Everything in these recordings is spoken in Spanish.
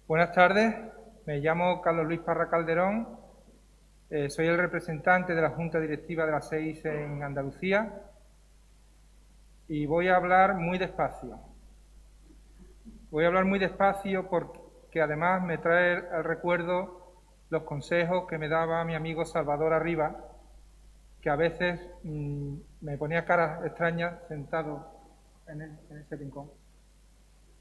Buenas tardes, me llamo Carlos Luis Parra Calderón, soy el representante de la Junta Directiva de la SEIS en Andalucía y voy a hablar muy despacio. Voy a hablar muy despacio porque además me trae al recuerdo los consejos que me daba mi amigo Salvador Arriba, que a veces me ponía caras extrañas sentado en ese rincón,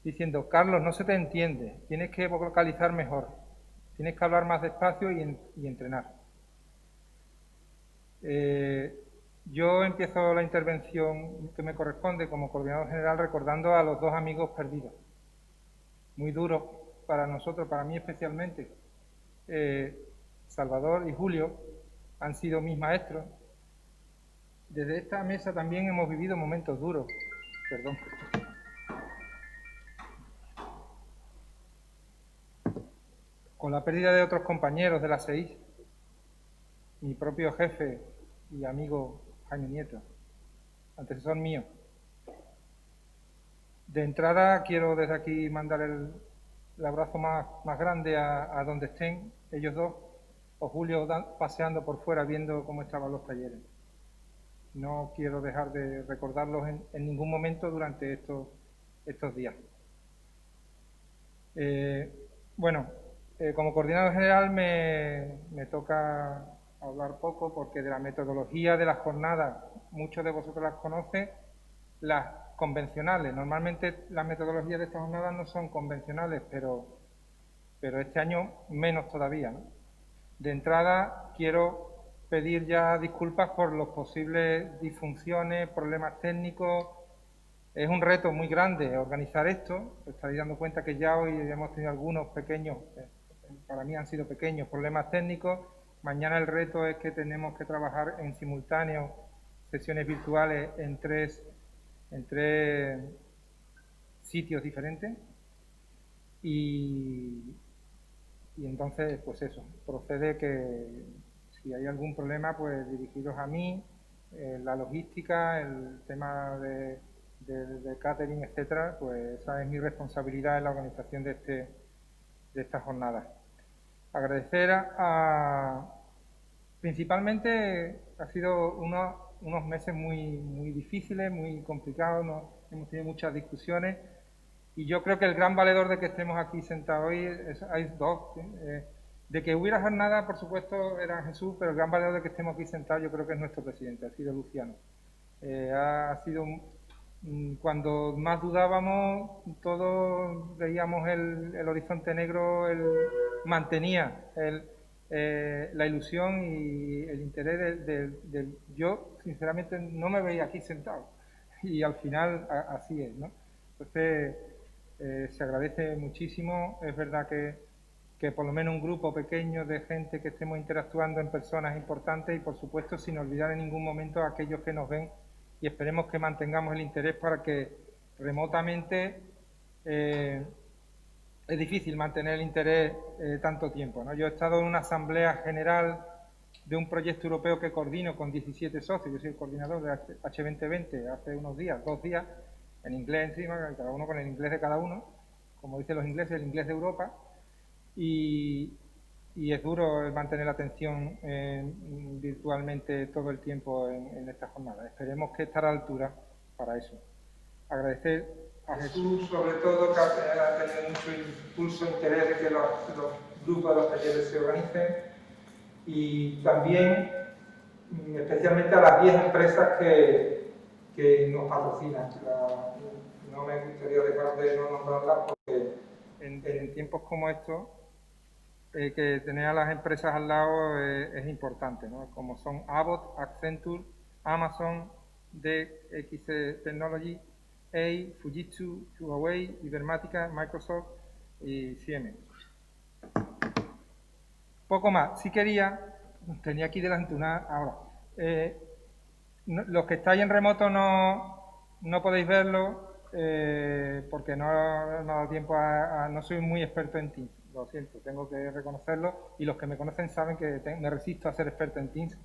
diciendo: Carlos, no se te entiende, tienes que vocalizar mejor, tienes que hablar más despacio y entrenar. Yo empiezo la intervención que me corresponde como coordinador general recordando a los dos amigos perdidos, muy duros para nosotros, para mí especialmente. Salvador y Julio han sido mis maestros. Desde esta mesa también hemos vivido momentos duros. Perdón. Con la pérdida de otros compañeros de la SEIS, mi propio jefe y amigo Jaime Nieto, antecesor mío. De entrada quiero desde aquí mandar el abrazo más grande a donde estén ellos dos, o Julio paseando por fuera viendo cómo estaban los talleres. No quiero dejar de recordarlos en ningún momento durante estos días. Como coordinador general me toca hablar poco porque de la metodología de las jornadas, muchos de vosotros las conocen, las convencionales. Normalmente las metodologías de estas jornadas no son convencionales, pero este año menos todavía, ¿no? De entrada quiero pedir ya disculpas por los posibles disfunciones, problemas técnicos. Es un reto muy grande organizar esto. Estaréis dando cuenta que ya hoy hemos tenido algunos pequeños, para mí han sido pequeños problemas técnicos. Mañana el reto es que tenemos que trabajar en simultáneo sesiones virtuales en tres sitios diferentes. Y entonces, pues eso, procede que si hay algún problema, pues dirigiros a mí, la logística, el tema de catering, etcétera, pues esa es mi responsabilidad en la organización de esta jornada. Agradecer principalmente ha sido unos meses muy difíciles, muy complicados, hemos tenido muchas discusiones. Y yo creo que el gran valedor de que estemos aquí sentados hoy hay dos. De que hubiera jornada, por supuesto, era Jesús, pero el gran valedor de que estemos aquí sentados yo creo que es nuestro presidente, ha sido Luciano. Ha sido cuando más dudábamos, todos veíamos el horizonte negro, él mantenía la ilusión y el interés del... Yo, sinceramente, no me veía aquí sentado y al final así es, ¿no? Entonces, se agradece muchísimo. Es verdad que por lo menos un grupo pequeño de gente que estemos interactuando en personas importantes y, por supuesto, sin olvidar en ningún momento a aquellos que nos ven, y esperemos que mantengamos el interés para que remotamente es difícil mantener el interés tanto tiempo, ¿no? Yo he estado en una asamblea general de un proyecto europeo que coordino con 17 socios, yo soy el coordinador de H2020 hace unos días, 2 días, en inglés encima, cada uno con el inglés de cada uno, como dicen los ingleses, el inglés de Europa, y es duro mantener la atención virtualmente todo el tiempo en esta jornada. Esperemos que estará a la altura para eso. Agradecer a Jesús, sobre todo, que ha tenido mucho impulso e interés de que los grupos de los talleres se organicen, y también especialmente a las 10 empresas que nos patrocinan. No me gustaría dejar de no nombrarlas porque en tiempos como estos que tener a las empresas al lado es importante, ¿no? Como son Abbott, Accenture, Amazon, DXC Technology, Fujitsu, Huawei, Ibermática, Microsoft y Siemens. Poco más. Si quería, tenía aquí delante una... Ahora, los que estáis en remoto no podéis verlo porque no ha dado tiempo no soy muy experto en Teams. Lo siento, tengo que reconocerlo, y los que me conocen saben que me resisto a ser experto en Teams.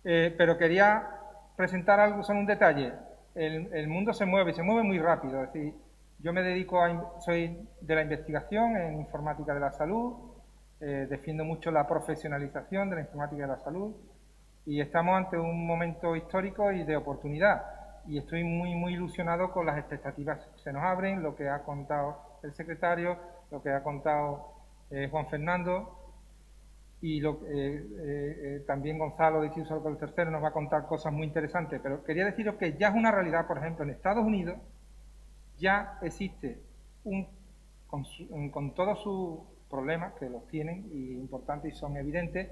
Pero quería presentar algo, son un detalle. El mundo se mueve muy rápido. Es decir, Yo me dedico soy de la investigación en informática de la salud, defiendo mucho la profesionalización de la informática de la salud y estamos ante un momento histórico y de oportunidad. Y estoy muy ilusionado con las expectativas que se nos abren, lo que ha contado el secretario, lo que ha contado Juan Fernando y también Gonzalo de Instituto Salvador III nos va a contar cosas muy interesantes. Pero quería deciros que ya es una realidad, por ejemplo, en Estados Unidos ya existe con todos sus problemas, que los tienen y importantes y son evidentes,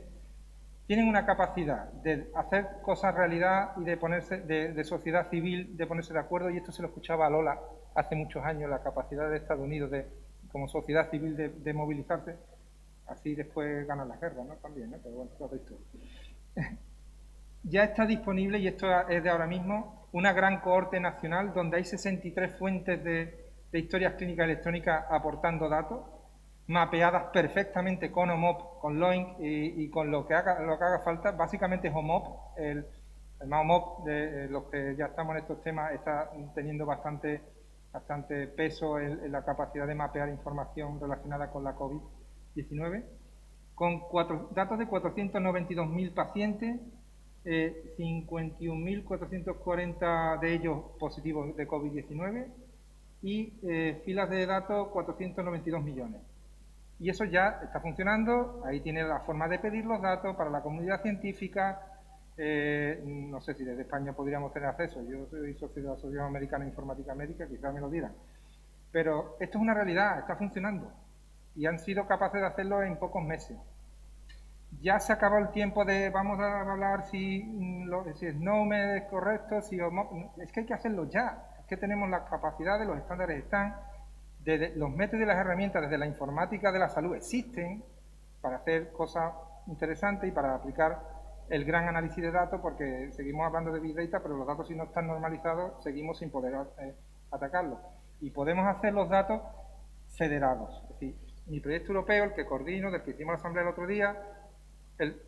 tienen una capacidad de hacer cosas realidad y de ponerse, de sociedad civil, de ponerse de acuerdo, y esto se lo escuchaba a Lola hace muchos años, la capacidad de Estados Unidos como sociedad civil de movilizarse, así después ganan la guerra, ¿no? También, ¿no? Pero bueno, es otra historia. Ya está disponible, y esto es de ahora mismo, una gran cohorte nacional donde hay 63 fuentes de historias clínicas electrónicas aportando datos, mapeadas perfectamente con OMOP, con LOINC y con lo que haga falta. Básicamente es OMOP, el más OMOP de los que ya estamos en estos temas está teniendo bastante peso en la capacidad de mapear información relacionada con la COVID-19, con datos de 492.000 pacientes, 51.440 de ellos positivos de COVID-19 y filas de datos 492 millones. Y eso ya está funcionando, ahí tiene la forma de pedir los datos para la comunidad científica. No sé si desde España podríamos tener acceso, yo soy socio de la Asociación Americana de Informática Médica, quizás me lo dieran. Pero esto es una realidad, está funcionando y han sido capaces de hacerlo en pocos meses. Ya se acabó el tiempo de vamos a hablar si SNOMED es correcto, es que hay que hacerlo ya, es que tenemos las capacidades, los estándares están, los métodos y las herramientas desde la informática de la salud existen para hacer cosas interesantes y para aplicar el gran análisis de datos, porque seguimos hablando de Big Data, pero los datos si no están normalizados seguimos sin poder atacarlos. Y podemos hacer los datos federados. Es decir, mi proyecto europeo, el que coordino, del que hicimos la asamblea el otro día,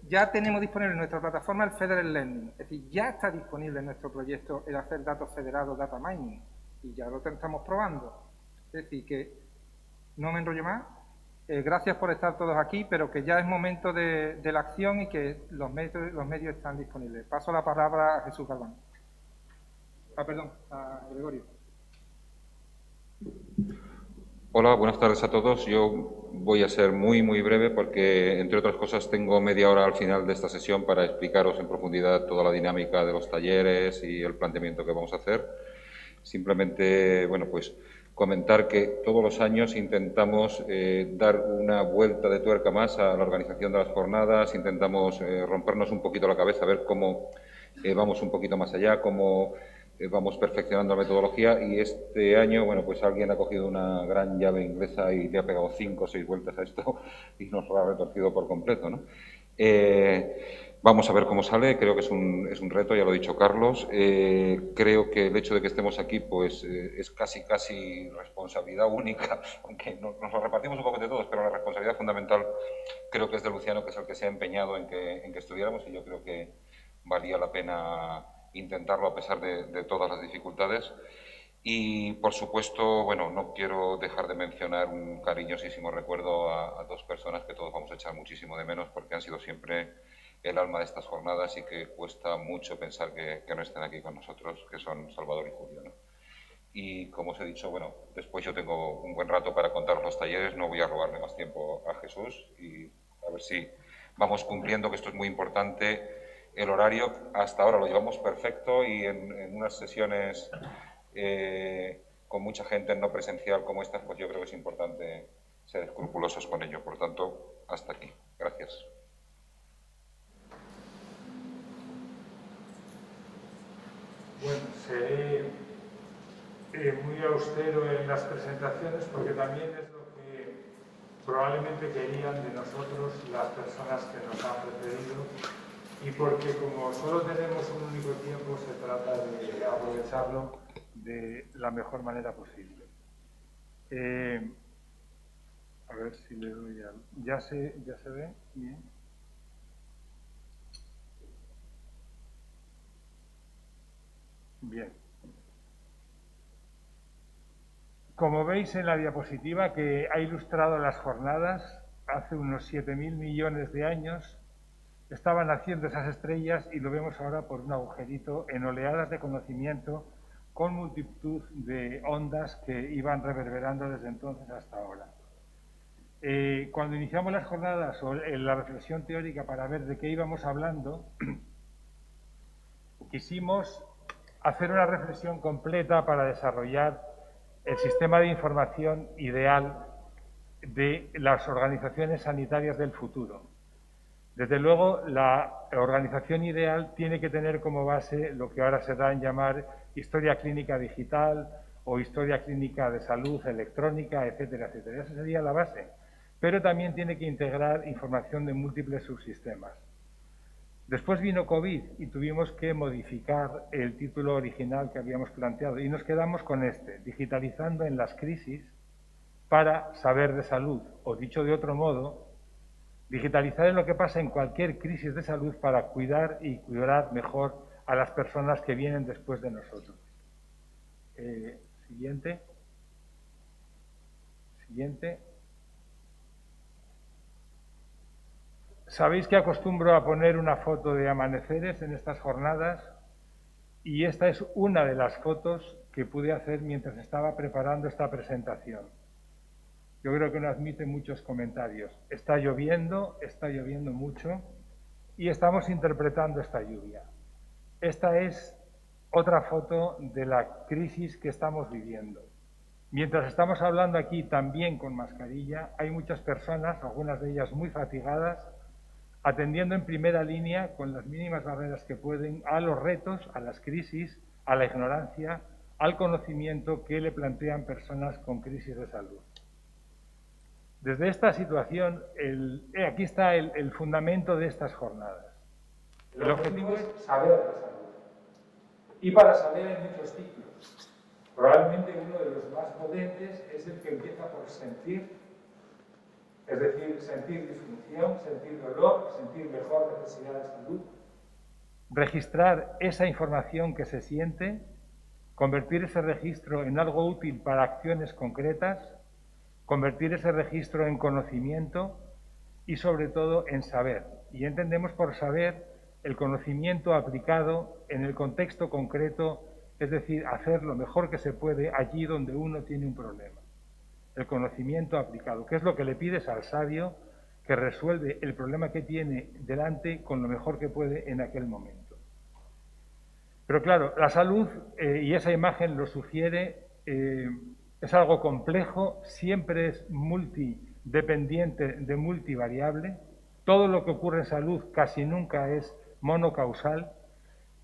ya tenemos disponible en nuestra plataforma el Federal Learning. Es decir, ya está disponible en nuestro proyecto el hacer datos federados, data mining, y ya lo estamos probando. Es decir, que no me enrollo más. Gracias por estar todos aquí, pero que ya es momento de la acción y que los medios están disponibles. Paso la palabra a Jesús Galván. Perdón, a Gregorio. Hola, buenas tardes a todos. Yo voy a ser muy breve porque, entre otras cosas, tengo media hora al final de esta sesión para explicaros en profundidad toda la dinámica de los talleres y el planteamiento que vamos a hacer. Simplemente, bueno, pues comentar que todos los años intentamos dar una vuelta de tuerca más a la organización de las jornadas, intentamos rompernos un poquito la cabeza, ver cómo vamos un poquito más allá, cómo vamos perfeccionando la metodología, y este año, bueno, pues alguien ha cogido una gran llave inglesa y le ha pegado 5 o 6 vueltas a esto y nos lo ha retorcido por completo, ¿no? Vamos a ver cómo sale, creo que es un reto, ya lo ha dicho Carlos. Creo que el hecho de que estemos aquí pues es casi responsabilidad única, aunque nos lo repartimos un poco de todos, pero la responsabilidad fundamental creo que es de Luciano, que es el que se ha empeñado en que estudiáramos, y yo creo que valía la pena intentarlo a pesar de todas las dificultades. Y, por supuesto, bueno, no quiero dejar de mencionar un cariñosísimo recuerdo a dos personas que todos vamos a echar muchísimo de menos, porque han sido siempre el alma de estas jornadas y que cuesta mucho pensar que no estén aquí con nosotros, que son Salvador y Julio, ¿no? Y, como os he dicho, bueno, después yo tengo un buen rato para contaros los talleres, no voy a robarle más tiempo a Jesús y a ver si vamos cumpliendo, que esto es muy importante. El horario hasta ahora lo llevamos perfecto, y en unas sesiones con mucha gente no presencial como estas, pues yo creo que es importante ser escrupulosos con ello. Por tanto, hasta aquí. Gracias. Bueno, seré muy austero en las presentaciones porque también es lo que probablemente querían de nosotros las personas que nos han precedido, y porque como solo tenemos un único tiempo se trata de aprovecharlo de la mejor manera posible. A ver si le doy al... ¿Ya se ve bien? Bien. Como veis en la diapositiva que ha ilustrado las jornadas, hace unos 7.000 millones de años estaban naciendo esas estrellas y lo vemos ahora por un agujerito en oleadas de conocimiento con multitud de ondas que iban reverberando desde entonces hasta ahora. Cuando iniciamos las jornadas o la reflexión teórica para ver de qué íbamos hablando, quisimos hacer una reflexión completa para desarrollar el sistema de información ideal de las organizaciones sanitarias del futuro. Desde luego, la organización ideal tiene que tener como base lo que ahora se da en llamar historia clínica digital o historia clínica de salud electrónica, etcétera, etcétera. Esa sería la base. Pero también tiene que integrar información de múltiples subsistemas. Después vino COVID y tuvimos que modificar el título original que habíamos planteado y nos quedamos con este, digitalizando en las crisis para saber de salud, o dicho de otro modo, digitalizar en lo que pasa en cualquier crisis de salud para cuidar y cuidar mejor a las personas que vienen después de nosotros. Siguiente. Sabéis que acostumbro a poner una foto de amaneceres en estas jornadas y esta es una de las fotos que pude hacer mientras estaba preparando esta presentación. Yo creo que no admite muchos comentarios. Está lloviendo mucho y estamos interpretando esta lluvia. Esta es otra foto de la crisis que estamos viviendo. Mientras estamos hablando aquí también con mascarilla, hay muchas personas, algunas de ellas muy fatigadas, atendiendo en primera línea, con las mínimas barreras que pueden, a los retos, a las crisis, a la ignorancia, al conocimiento que le plantean personas con crisis de salud. Desde esta situación, aquí está el fundamento de estas jornadas. El objetivo es saber de salud. Y para saber hay muchos ciclos. Probablemente uno de los más potentes es el que empieza por sentir, es decir, sentir disfunción, sentir dolor, sentir mejor necesidad de salud. Registrar esa información que se siente, convertir ese registro en algo útil para acciones concretas, convertir ese registro en conocimiento y sobre todo en saber. Y entendemos por saber el conocimiento aplicado en el contexto concreto, es decir, hacer lo mejor que se puede allí donde uno tiene un problema. El conocimiento aplicado, que es lo que le pides al sabio que resuelve el problema que tiene delante con lo mejor que puede en aquel momento. Pero claro, la salud, y esa imagen lo sugiere, es algo complejo, siempre es multidependiente de multivariable. Todo lo que ocurre en salud casi nunca es monocausal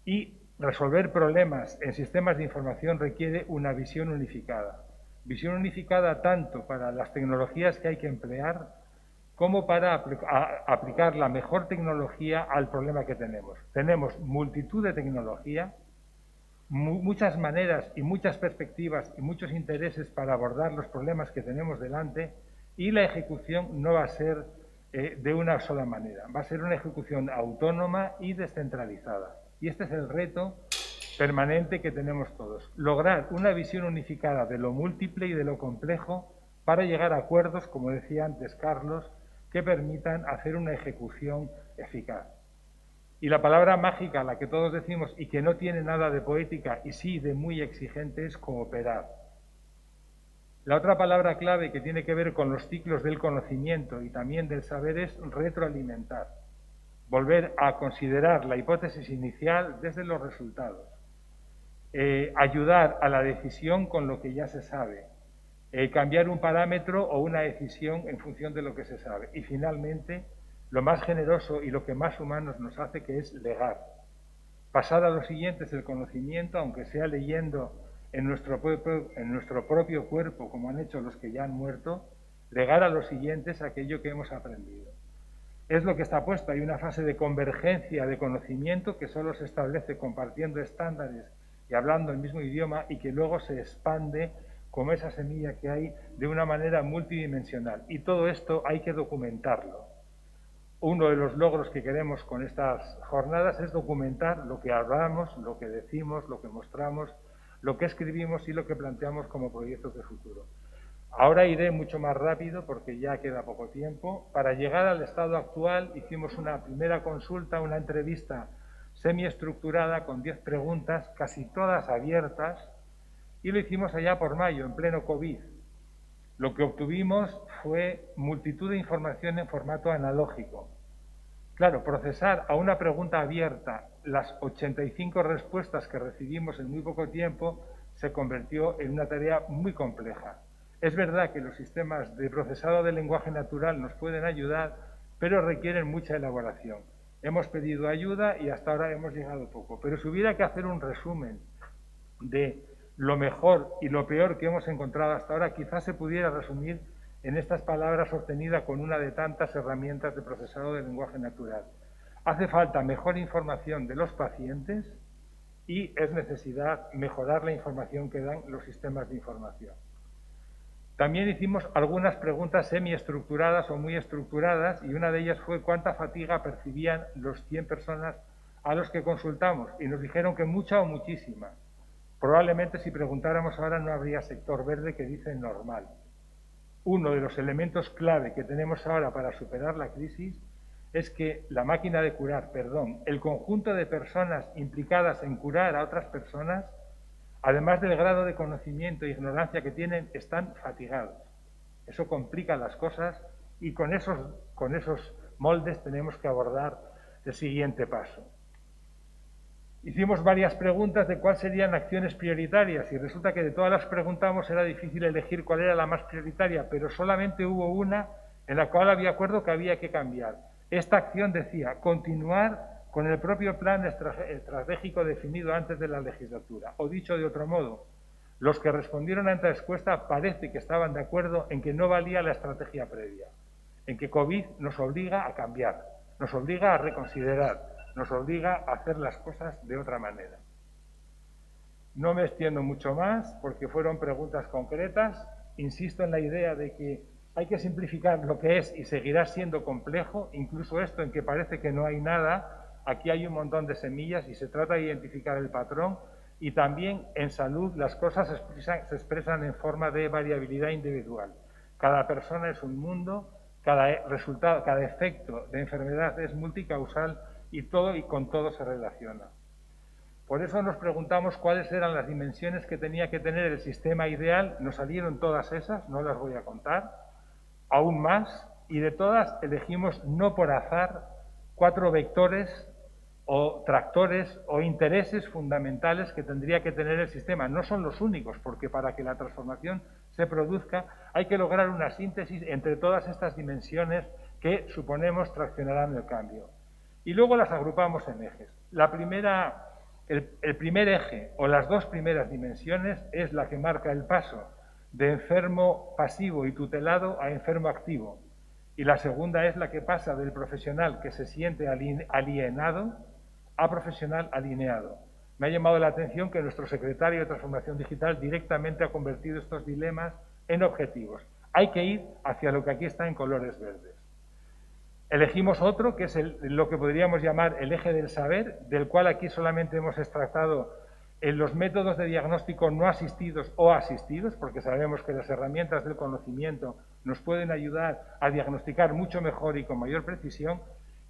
y resolver problemas en sistemas de información requiere una visión unificada. Visión unificada tanto para las tecnologías que hay que emplear como para aplicar la mejor tecnología al problema que tenemos. Tenemos multitud de tecnología, muchas maneras y muchas perspectivas y muchos intereses para abordar los problemas que tenemos delante y la ejecución no va a ser de una sola manera, va a ser una ejecución autónoma y descentralizada. Y este es el reto permanente que tenemos todos, lograr una visión unificada de lo múltiple y de lo complejo para llegar a acuerdos, como decía antes Carlos, que permitan hacer una ejecución eficaz. Y la palabra mágica, la que todos decimos y que no tiene nada de poética y sí de muy exigente, es cooperar. La otra palabra clave que tiene que ver con los ciclos del conocimiento y también del saber es retroalimentar. Volver a considerar la hipótesis inicial desde los resultados. Ayudar a la decisión con lo que ya se sabe. Cambiar un parámetro o una decisión en función de lo que se sabe. Y finalmente, lo más generoso y lo que más humanos nos hace, que es legar. Pasar a los siguientes el conocimiento, aunque sea leyendo en nuestro propio cuerpo, como han hecho los que ya han muerto, legar a los siguientes aquello que hemos aprendido. Es lo que está puesto. Hay una fase de convergencia de conocimiento que solo se establece compartiendo estándares y hablando el mismo idioma y que luego se expande como esa semilla que hay de una manera multidimensional. Y todo esto hay que documentarlo. Uno de los logros que queremos con estas jornadas es documentar lo que hablamos, lo que decimos, lo que mostramos, lo que escribimos y lo que planteamos como proyectos de futuro. Ahora iré mucho más rápido porque ya queda poco tiempo. Para llegar al estado actual hicimos una primera consulta, una entrevista semiestructurada con 10 preguntas, casi todas abiertas, y lo hicimos allá por mayo, en pleno COVID. Lo que obtuvimos fue multitud de información en formato analógico. Claro, procesar a una pregunta abierta las 85 respuestas que recibimos en muy poco tiempo se convirtió en una tarea muy compleja. Es verdad que los sistemas de procesado del lenguaje natural nos pueden ayudar, pero requieren mucha elaboración. Hemos pedido ayuda y hasta ahora hemos llegado poco. Pero si hubiera que hacer un resumen de lo mejor y lo peor que hemos encontrado hasta ahora, quizás se pudiera resumir en estas palabras obtenidas con una de tantas herramientas de procesado del lenguaje natural. Hace falta mejor información de los pacientes y es necesidad mejorar la información que dan los sistemas de información. También hicimos algunas preguntas semiestructuradas o muy estructuradas y una de ellas fue cuánta fatiga percibían los 100 personas a los que consultamos y nos dijeron que mucha o muchísima. Probablemente si preguntáramos ahora no habría sector verde que dice normal. Uno de los elementos clave que tenemos ahora para superar la crisis es que la máquina de curar, el conjunto de personas implicadas en curar a otras personas, además del grado de conocimiento e ignorancia que tienen, están fatigados. Eso complica las cosas y con esos moldes tenemos que abordar el siguiente paso. Hicimos varias preguntas de cuáles serían acciones prioritarias y resulta que de todas las que preguntamos era difícil elegir cuál era la más prioritaria, pero solamente hubo una en la cual había acuerdo que había que cambiar. Esta acción decía continuar con el propio plan estratégico definido antes de la legislatura. O dicho de otro modo, los que respondieron a esta encuesta parece que estaban de acuerdo en que no valía la estrategia previa, en que COVID nos obliga a cambiar, nos obliga a reconsiderar, nos obliga a hacer las cosas de otra manera. No me extiendo mucho más porque fueron preguntas concretas. Insisto en la idea de que hay que simplificar lo que es y seguirá siendo complejo, incluso esto en que parece que no hay nada. Aquí hay un montón de semillas y se trata de identificar el patrón y también en salud las cosas se expresan en forma de variabilidad individual. Cada persona es un mundo, cada efecto de enfermedad es multicausal y con todo se relaciona. Por eso nos preguntamos cuáles eran las dimensiones que tenía que tener el sistema ideal. Nos salieron todas esas, no las voy a contar, aún más, y de todas elegimos no por azar 4 vectores o tractores o intereses fundamentales que tendría que tener el sistema. No son los únicos, porque para que la transformación se produzca hay que lograr una síntesis entre todas estas dimensiones que suponemos traccionarán el cambio. Y luego las agrupamos en ejes. El primer eje o las 2 primeras dimensiones es la que marca el paso de enfermo pasivo y tutelado a enfermo activo. Y la segunda es la que pasa del profesional que se siente alienado a profesional alineado. Me ha llamado la atención que nuestro secretario de Transformación Digital directamente ha convertido estos dilemas en objetivos. Hay que ir hacia lo que aquí está en colores verdes. Elegimos otro, que es lo que podríamos llamar el eje del saber, del cual aquí solamente hemos extractado en los métodos de diagnóstico no asistidos o asistidos, porque sabemos que las herramientas del conocimiento nos pueden ayudar a diagnosticar mucho mejor y con mayor precisión,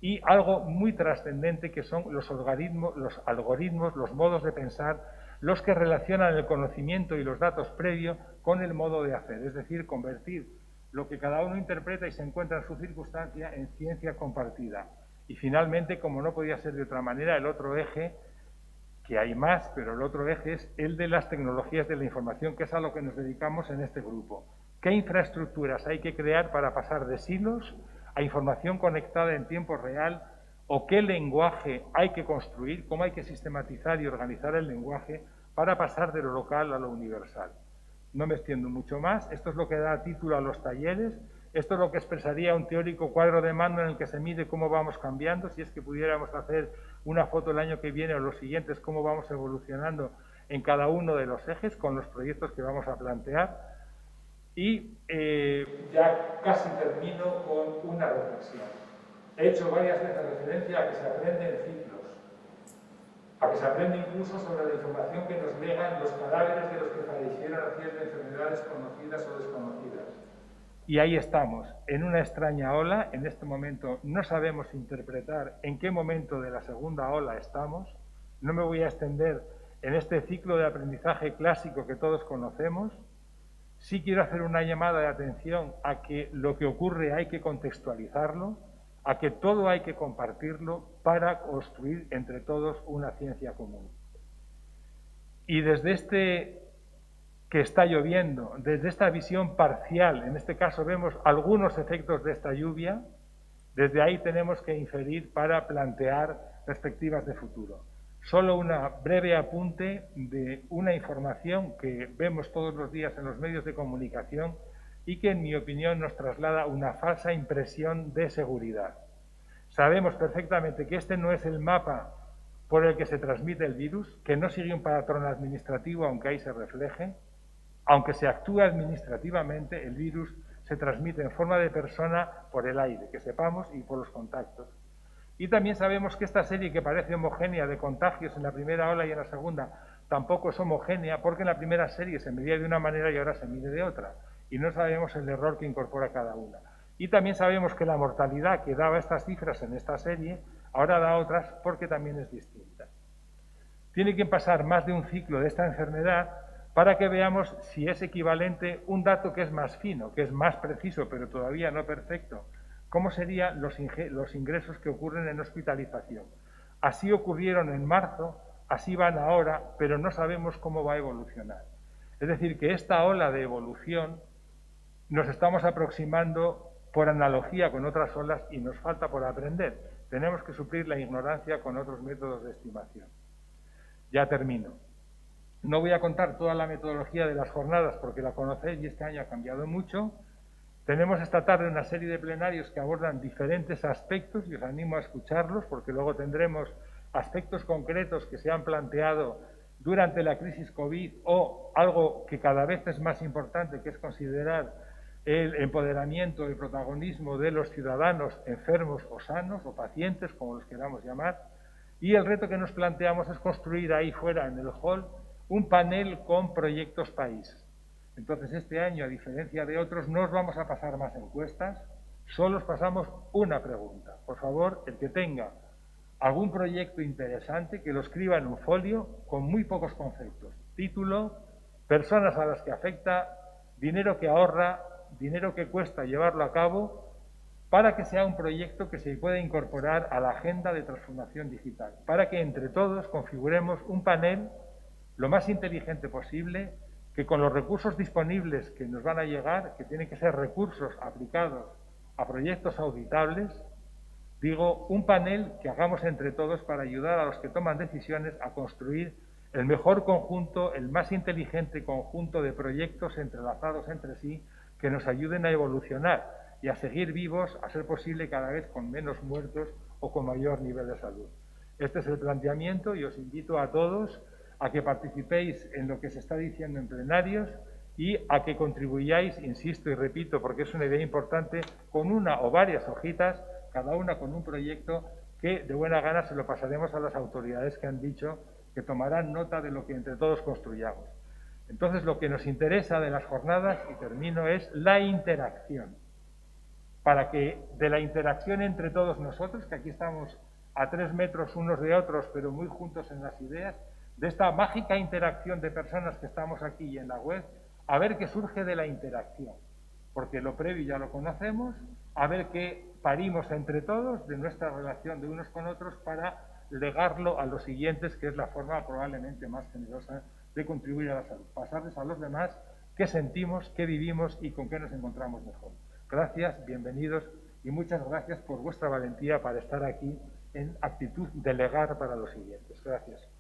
y algo muy trascendente que son los algoritmos, los modos de pensar, los que relacionan el conocimiento y los datos previos con el modo de hacer, es decir, convertir lo que cada uno interpreta y se encuentra en su circunstancia en ciencia compartida. Y finalmente, como no podía ser de otra manera, el otro eje, que hay más, pero el otro eje es el de las tecnologías de la información, que es a lo que nos dedicamos en este grupo. ¿Qué infraestructuras hay que crear para pasar de silos a información conectada en tiempo real? ¿O qué lenguaje hay que construir? ¿Cómo hay que sistematizar y organizar el lenguaje para pasar de lo local a lo universal? No me extiendo mucho más. Esto es lo que da título a los talleres. Esto es lo que expresaría un teórico cuadro de mando en el que se mide cómo vamos cambiando, si es que pudiéramos hacer una foto el año que viene o los siguientes, cómo vamos evolucionando en cada uno de los ejes con los proyectos que vamos a plantear. Y ya casi termino con una reflexión. He hecho varias veces referencia a que se aprende en ciclos, a que se aprende incluso sobre la información que nos llega llaman los cadáveres de los que fallecieron a ciertas de enfermedades conocidas o desconocidas. Y ahí estamos, en una extraña ola. En este momento no sabemos interpretar en qué momento de la segunda ola estamos. No me voy a extender en este ciclo de aprendizaje clásico que todos conocemos. Sí quiero hacer una llamada de atención a que lo que ocurre hay que contextualizarlo, a que todo hay que compartirlo para construir entre todos una ciencia común. Y desde este que está lloviendo, desde esta visión parcial, en este caso vemos algunos efectos de esta lluvia, desde ahí tenemos que inferir para plantear perspectivas de futuro. Solo una breve apunte de una información que vemos todos los días en los medios de comunicación y que, en mi opinión, nos traslada una falsa impresión de seguridad. Sabemos perfectamente que este no es el mapa por el que se transmite el virus, que no sigue un patrón administrativo, aunque ahí se refleje. Aunque se actúe administrativamente, el virus se transmite en forma de persona por el aire, que sepamos, y por los contactos. Y también sabemos que esta serie, que parece homogénea de contagios en la primera ola y en la segunda, tampoco es homogénea, porque en la primera serie se medía de una manera y ahora se mide de otra, y no sabemos el error que incorpora cada una. Y también sabemos que la mortalidad que daba estas cifras en esta serie, ahora da otras porque también es distinta. Tiene que pasar más de un ciclo de esta enfermedad para que veamos si es equivalente un dato que es más fino, que es más preciso, pero todavía no perfecto. ¿Cómo serían los ingresos que ocurren en hospitalización? Así ocurrieron en marzo, así van ahora, pero no sabemos cómo va a evolucionar. Es decir, que esta ola de evolución nos estamos aproximando por analogía con otras olas y nos falta por aprender. Tenemos que suplir la ignorancia con otros métodos de estimación. Ya termino. No voy a contar toda la metodología de las jornadas porque la conocéis y este año ha cambiado mucho. Tenemos esta tarde una serie de plenarios que abordan diferentes aspectos y os animo a escucharlos porque luego tendremos aspectos concretos que se han planteado durante la crisis COVID o algo que cada vez es más importante, que es considerar el empoderamiento, el protagonismo de los ciudadanos enfermos o sanos o pacientes, como los queramos llamar. Y el reto que nos planteamos es construir ahí fuera en el hall un panel con proyectos país. Entonces, este año, a diferencia de otros, no os vamos a pasar más encuestas, solo os pasamos una pregunta. Por favor, el que tenga algún proyecto interesante, que lo escriba en un folio con muy pocos conceptos. Título, personas a las que afecta, dinero que ahorra, dinero que cuesta llevarlo a cabo, para que sea un proyecto que se pueda incorporar a la agenda de transformación digital, para que entre todos configuremos un panel lo más inteligente posible, que con los recursos disponibles que nos van a llegar, que tienen que ser recursos aplicados a proyectos auditables, digo, un panel que hagamos entre todos para ayudar a los que toman decisiones a construir el mejor conjunto, el más inteligente conjunto de proyectos entrelazados entre sí, que nos ayuden a evolucionar y a seguir vivos, a ser posible cada vez con menos muertos o con mayor nivel de salud. Este es el planteamiento y os invito a todos a que participéis en lo que se está diciendo en plenarios y a que contribuyáis, insisto y repito, porque es una idea importante, con una o varias hojitas, cada una con un proyecto que de buena gana se lo pasaremos a las autoridades que han dicho que tomarán nota de lo que entre todos construyamos. Entonces, lo que nos interesa de las jornadas, y termino, es la interacción. Para que de la interacción entre todos nosotros, que aquí estamos a 3 metros unos de otros, pero muy juntos en las ideas, de esta mágica interacción de personas que estamos aquí y en la web, a ver qué surge de la interacción. Porque lo previo ya lo conocemos, a ver qué parimos entre todos de nuestra relación de unos con otros para legarlo a los siguientes, que es la forma probablemente más generosa de contribuir a la salud. Pasarles a los demás qué sentimos, qué vivimos y con qué nos encontramos mejor. Gracias, bienvenidos y muchas gracias por vuestra valentía para estar aquí en actitud de legar para los siguientes. Gracias.